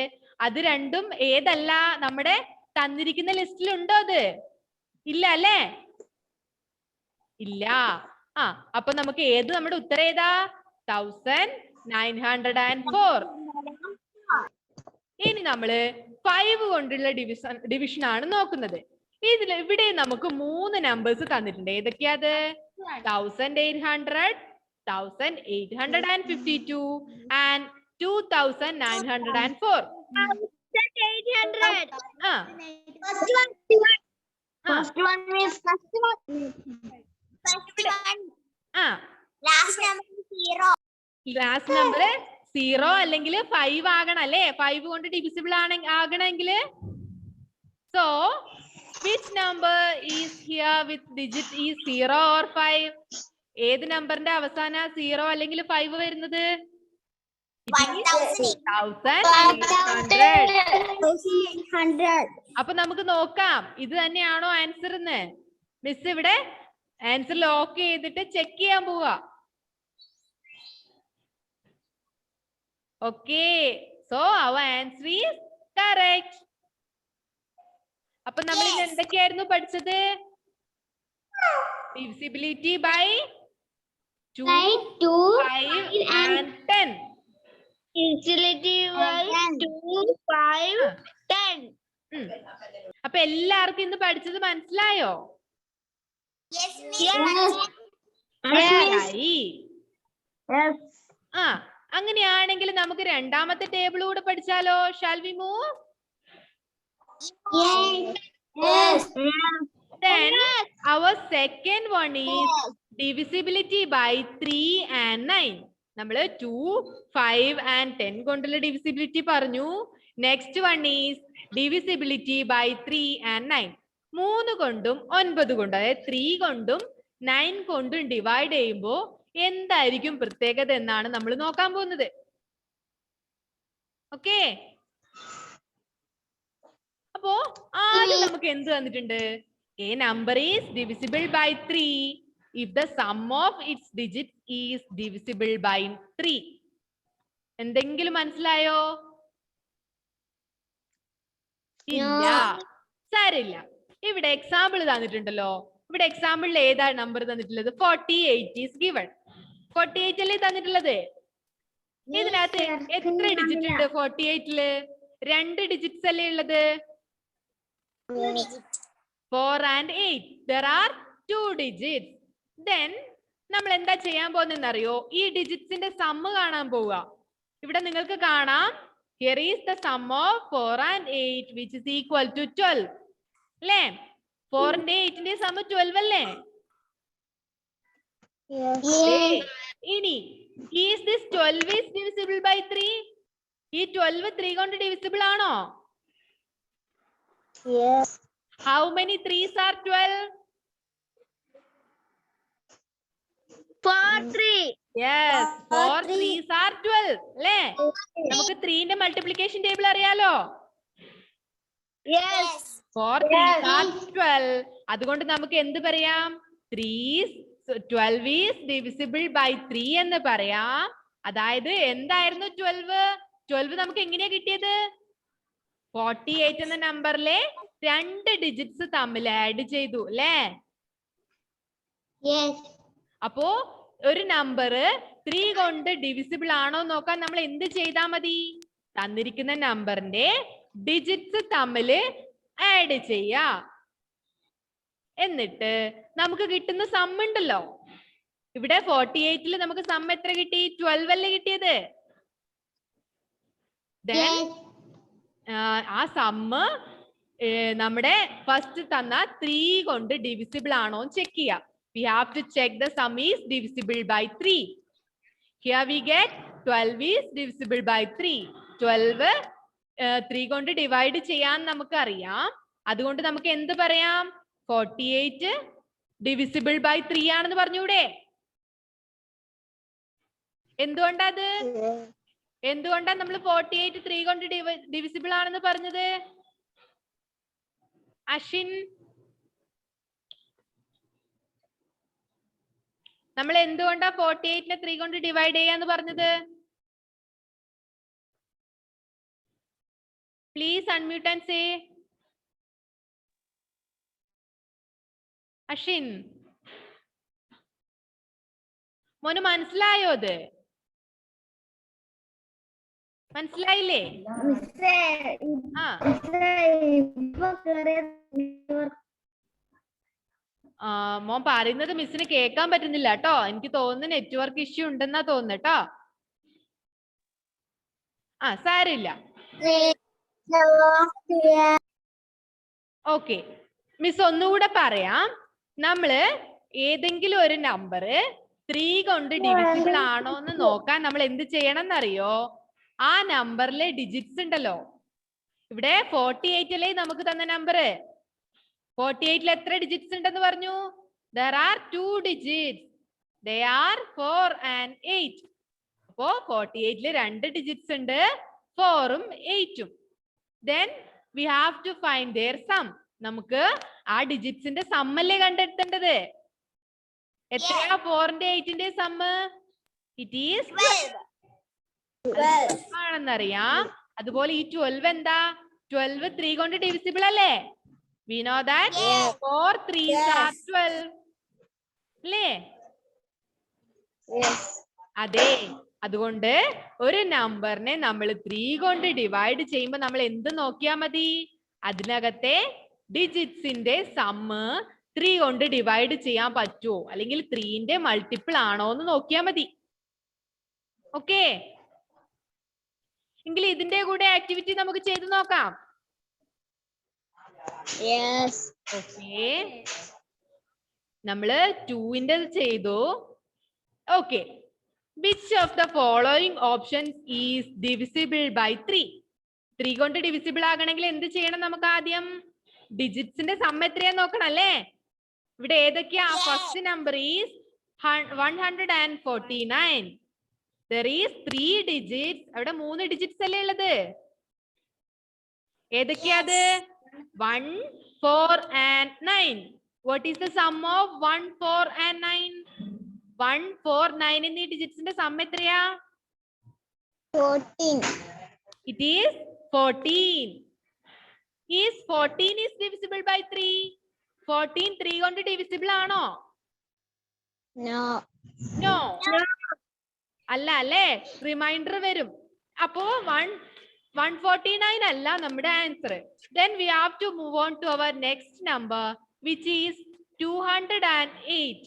അത് രണ്ടും ഏതല്ല? നമ്മുടെ തന്നിരിക്കുന്ന ലിസ്റ്റിലുണ്ടോ അത്? ഇല്ല അല്ലേ? ഇല്ല. അപ്പൊ നമുക്ക് ഏത് നമ്മുടെ ഉത്തരം ഏതാ? 1904. ഇനി നമ്മള് 5 കൊണ്ടുള്ള ഡിവിഷൻ ആണ് നോക്കുന്നത്. ഇവിടെ നമുക്ക് 3 നമ്പേഴ്സ് തന്നിട്ടുണ്ട്. ഏതൊക്കെയാ അത്? 1800, 1852 and 2904. First one is first one. Last number 0 അല്ലെങ്കിൽ 5 ആകണം അല്ലേ? 5 കൊണ്ട് ഡിവിസിബിൾ ആകണമെങ്കിൽ. So which number is here with digit is 0 or 5? ഏത് നമ്പറിന്റെ അവസാന 0 അല്ലെങ്കിൽ 5 വരുന്നത്? 1800. അപ്പൊ നമുക്ക് നോക്കാം ഇത് തന്നെയാണോ ആൻസർ എന്ന്. മിസ് ഇവിടെ ആൻസർ ലോക്ക് ചെയ്തിട്ട് ചെക്ക് ചെയ്യാൻ പോവാ. Okay, so our answer is correct. അപ്പൊ നമ്മൾ ഇന്ന് എന്തൊക്കെയായിരുന്നു പഠിച്ചത്? Divisibility by 2, 5 and 10. Divisibility by 2, 5, 10. അപ്പൊ എല്ലാവർക്കും ഇന്ന് പഠിച്ചത് മനസ്സിലായോ? അങ്ങനെയാണെങ്കിൽ നമുക്ക് രണ്ടാമത്തെ ടേബിൾ കൂടെ പഠിച്ചാലോ? Shall we move? Yes. Then our second one is divisibility by 3 and 9. നമ്മൾ 2, 5 and 10 കൊണ്ടുള്ള divisibility പറഞ്ഞു. Next one is divisibility by 3 and 9. 3 കൊണ്ടും 9 കൊണ്ടും, അതായത് 3 കൊണ്ടും 9 കൊണ്ടും ഡിവൈഡ് ചെയ്യുമ്പോൾ എന്തായിരിക്കും പ്രത്യേകത എന്നാണ് നമ്മൾ നോക്കാൻ പോകുന്നത്. ഓക്കെ, അപ്പോ ആദ്യം നമുക്ക് എന്ത് തന്നിട്ടുണ്ട്? A number is divisible by 3 if the sum of its digits is divisible by 3. എന്തെങ്കിലും മനസ്സിലായോ? ഇല്ല, സാരില്ല. ഇവിടെ എക്സാമ്പിൾ തന്നിട്ടുണ്ടല്ലോ. ഇവിടെ എക്സാമ്പിളിൽ ഏതാ നമ്പർ തന്നിട്ടുള്ളത്? 48 is given. 48 അല്ലേ തന്നിട്ടുള്ളത്? ഇതിനകത്ത് എത്ര ഡിജിറ്റ് ഉണ്ട് 48-ല്? 2 ഡിജിറ്റ്സ് അല്ലേ ഉള്ളത്? 4 and 8. There are 2 digits. Then നമ്മൾ എന്താ ചെയ്യാൻ പോകുന്നതെന്ന് അറിയോ? ഈ ഡിജിറ്റ്സിന്റെ സമ്മ് കാണാൻ പോവുക. ഇവിടെ നിങ്ങൾക്ക് കാണാം, here is the sum of 4 and 8 which is equal to 12. അല്ലേ? 4 ന്റെ 8 ന്റെ സമ്മ് 12 അല്ലേ? ഇനി is this 12 is divisible by 3? ഈ 12 3 കൊണ്ട് divisible ആണോ? Yes. How many 3s are 12? 4, 3. Yes, 4 3. 3s are 12. അല്ലേ? നമുക്ക് 3 ന്റെ മൾട്ടിപ്ലിക്കേഷൻ ടേബിൾ അറിയാലോ? Yes. 4 3s are 12. അതുകൊണ്ട് നമുക്ക് എന്ത് പറയാം? 12 is divisible by 3 എന്ന് പറയാം. അതായത് എന്തായിരുന്നു 12? 12 നമുക്ക് എങ്ങനെയാ കിട്ടിയത്? 48 എന്ന നമ്പറിലെ 2 ഡിജിറ്റ്സ് തമ്മിൽ ആഡ് ചെയ്തു അല്ലേ? അപ്പോ ഒരു നമ്പർ 3 കൊണ്ട് ഡിവിസിബിൾ ആണോ നോക്കാൻ നമ്മൾ എന്ത് ചെയ്താൽ മതി? തന്നിരിക്കുന്ന നമ്പറിന്റെ ഡിജിറ്റ്സ് തമ്മിൽ ആഡ് ചെയ്യാ. എന്നിട്ട് നമുക്ക് കിട്ടുന്ന സം ഉണ്ടല്ലോ. ഇവിടെ 48-ല് നമുക്ക് സം എത്ര കിട്ടി? 12 അല്ലേ കിട്ടിയത്? ആ സമ്മ് നമ്മുടെ ഫസ്റ്റ് തന്ന 3 കൊണ്ട് ഡിവിസിബിൾ ആണോ ചെക്ക് ചെയ്യാം. We have to check the sum is divisible by 3. Here we get 12 is divisible by 3. 12 3 കൊണ്ട് ഡിവൈഡ് ചെയ്യാൻ നമുക്ക് അറിയാം. അതുകൊണ്ട് നമുക്ക് എന്ത് പറയാം? 48 divisible by 3 ആണെന്ന് പറഞ്ഞൂടെ? എന്തുകൊണ്ടത്? എന്തുകൊണ്ടാണ് നമ്മൾ 48 3 കൊണ്ട് ഡിവിസിബിൾ ആണെന്ന് പറഞ്ഞത്? അശ്വിൻ, നമ്മൾ എന്തുകൊണ്ടാ 48-നെ 3 കൊണ്ട് ഡിവൈഡ് ചെയ്യാന്ന് പറഞ്ഞത്? Please unmute and say. Ashwin, മോന് മനസ്സിലായോ? അത് മനസ്സിലായില്ലേ? മോൻ പറയുന്നത് മിസ്സിന് കേൾക്കാൻ പറ്റുന്നില്ല കേട്ടോ. എനിക്ക് തോന്നുന്നു നെറ്റ്വർക്ക് ഇഷ്യൂ ഉണ്ടെന്നാ തോന്നുന്നു കേട്ടോ. സാരില്ല. ഓക്കെ, മിസ് ഒന്നുകൂടെ പറയാം. നമ്മള് ഏതെങ്കിലും ഒരു നമ്പർ 3 കൊണ്ട് ഡിവിസിബിൾ ആണോ എന്ന് നോക്കാൻ നമ്മൾ എന്ത് ചെയ്യണം എന്നറിയോ? ആ നമ്പറിലെ ഡിജിറ്റ്സ് ഉണ്ടല്ലോ. ഇവിടെ 48 അല്ലേ നമുക്ക് തന്ന നമ്പർ. 48-ൽ എത്ര ഡിജിറ്റ്സ് ഉണ്ടെന്ന് പറഞ്ഞു? There are 2 digits. They are 4 and 8. അപ്പോ 48-ൽ 2 ഡിജിറ്റ്സ് ഉണ്ട്, 4-ഉം 8-ഉം. Then we have to find their sum. നമുക്ക് ആ ഡിജിറ്റ്സിന്റെ സമ്മല്ലേ കണ്ടെത്തേണ്ടത്. എത്രയാ 4-ന്റെ 8-ന്റെ സമ്മ്? It is 12 ആണെന്നറിയാം. അതുപോലെ ഈ 12 എന്താ? 12 3 കൊണ്ട് ഡിവിസിബിൾ അല്ലേ? We know that 4 3s are 12. അല്ലേ? അതെ. അതുകൊണ്ട് ഒരു നമ്പറിനെ നമ്മൾ 3 കൊണ്ട് ഡിവൈഡ് ചെയ്യുമ്പോൾ നമ്മൾ എന്ത് നോക്കിയാൽ മതി? അതിനകത്തെ ഡിജിറ്റ്സിന്റെ സമ്മ് 3 കൊണ്ട് ഡിവൈഡ് ചെയ്യാൻ പറ്റുമോ, അല്ലെങ്കിൽ 3-ന്റെ മൾട്ടിപ്പിൾ ആണോ എന്ന് നോക്കിയാൽ മതി. ഓക്കെ, എങ്കിൽ ഇതിന്റെ കൂടെ ആക്ടിവിറ്റി നമുക്ക് ചെയ്തു നോക്കാം. Yes. Okay. നമ്മള് 2ന്റെ ചെയ്തു. Okay, which of the following options is divisible by 3? 3 കൊണ്ട് ഡിവിസിബിൾ ആകണമെങ്കിൽ എന്ത് ചെയ്യണം? നമുക്ക് ആദ്യം ഡിജിറ്റ്സിന്റെ സം എത്രയാ നോക്കണം അല്ലേ? ഇവിടെ ഏതൊക്കെയാ? First number is 149. There is 3 digits. അവിടെ 3 ഡിജിറ്റ്സ് അല്ലേ ഉള്ളത്? ഏതൊക്കെയാ അത്? 1, 4 and 9. What is the sum of 1, 4 and 9? 1, 4, 9 എന്നീ ഡിജിറ്റ്സിന്റെ സം എത്രയാ? 14. It is 14. Is 14 is divisible by 3? 14 3 കൊണ്ട് divisible ആണോ? No. No. അല്ല അല്ലേ? റിമൈൻഡർ വരും. അപ്പോ 149 അല്ല നമ്മുടെ answer. Then we have to move on to our next number, which is 208.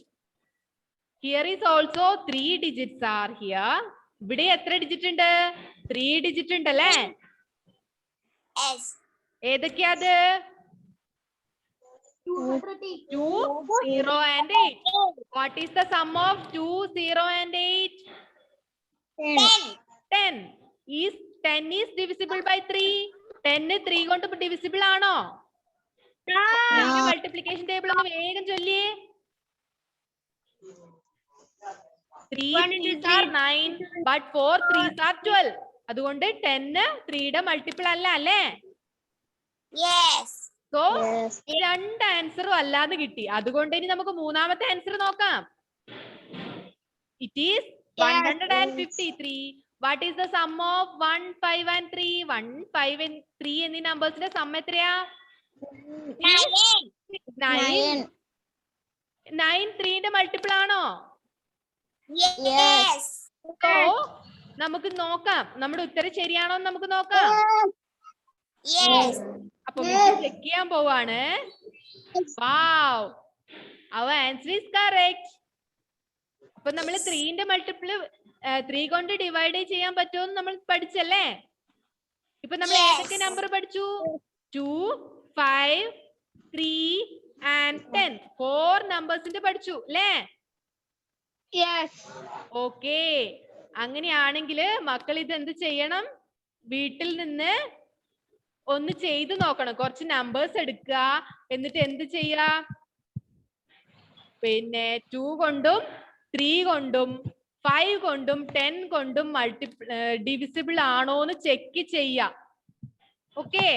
Here is also 3 digits are here. ഇവിടെ എത്ര ഡിജിറ്റ് ഉണ്ട്? 3 ഡിജിറ്റ് ഉണ്ട് അല്ലേ? Yes. ഏതൊക്കെയാ അത്? 2, 0 and 8. What is the sum of 2, 0 and 8? 10. Is 10 is divisible by 3? 10 3 കൊണ്ട് divisible ആണോ? Multiplication table ഒന്ന് വേഗം ചൊല്ലിയേ. 3 3s are 9, but 4 3s are 12. അതുകൊണ്ട് 10 3യുടെ മൾട്ടിപ്പിൾ അല്ല അല്ലേ? Yes. സോ രണ്ട് ആൻസറും അല്ലാന്ന് കിട്ടി. അതുകൊണ്ട് ഇനി നമുക്ക് മൂന്നാമത്തെ ആൻസർ നോക്കാം. It is 153. What is the sum of 1, 5 and 3? 1, 5 and 3 എന്നീ നമ്പേഴ്സിന്റെ സം എത്രയാ? 9. 9 3ന്റെ മൾട്ടിപ്പിൾ ആണോ? Yes. സോ നമുക്ക് നോക്കാം നമ്മുടെ ഉത്തരം ശരിയാണോ എന്ന് നമുക്ക് നോക്കാം. Yes. അപ്പൊ ചെക്ക് ചെയ്യാൻ പോവാണ്. Wow, our answer is correct. അപ്പൊ നമ്മൾ 3ന്റെ മൾട്ടിപ്പിൾ 3 കൊണ്ട് ഡിവൈഡ് ചെയ്യാൻ പറ്റുമെന്ന് നമ്മൾ പഠിച്ചല്ലേ? ഇപ്പൊ നമ്മൾ ഏതൊക്കെ നമ്പർ പഠിച്ചു? 2, 5, 3 and 10. 4 നമ്പേഴ്സിന്റെ പഠിച്ചു അല്ലേ? Yes. ഓക്കെ, അങ്ങനെയാണെങ്കിൽ മക്കൾ ഇത് എന്ത് ചെയ്യണം? വീട്ടിൽ നിന്ന് ഒന്ന് ചെയ്തു നോക്കണം. കുറച്ച് നമ്പേഴ്സ് എടുക്കുക, എന്നിട്ട് എന്ത് ചെയ്യാ? പിന്നെ 2 കൊണ്ടും 3 കൊണ്ടും 5 കൊണ്ടും 10 കൊണ്ടും ഡിവിസിബിൾ ആണോന്ന് ചെക്ക് ചെയ്യാ. ഓക്കെ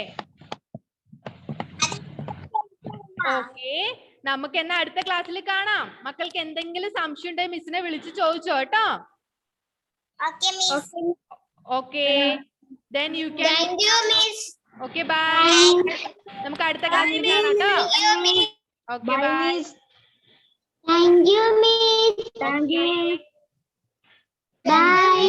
ഓക്കെ, നമുക്ക് എന്നാ അടുത്ത ക്ലാസ്സിൽ കാണാം. മക്കൾക്ക് എന്തെങ്കിലും സംശയം ഉണ്ടെങ്കിൽ മിസ്സിനെ വിളിച്ച് ചോദിച്ചോ കേട്ടോ. Okay, Miss. Okay, then you can. Thank you, Miss. Okay bye. നമുക്ക് അടുത്ത ക്ലാസ്സിൽ കാണാം കേട്ടോ. Okay bye. Thank you, Miss. Thank you. Bye.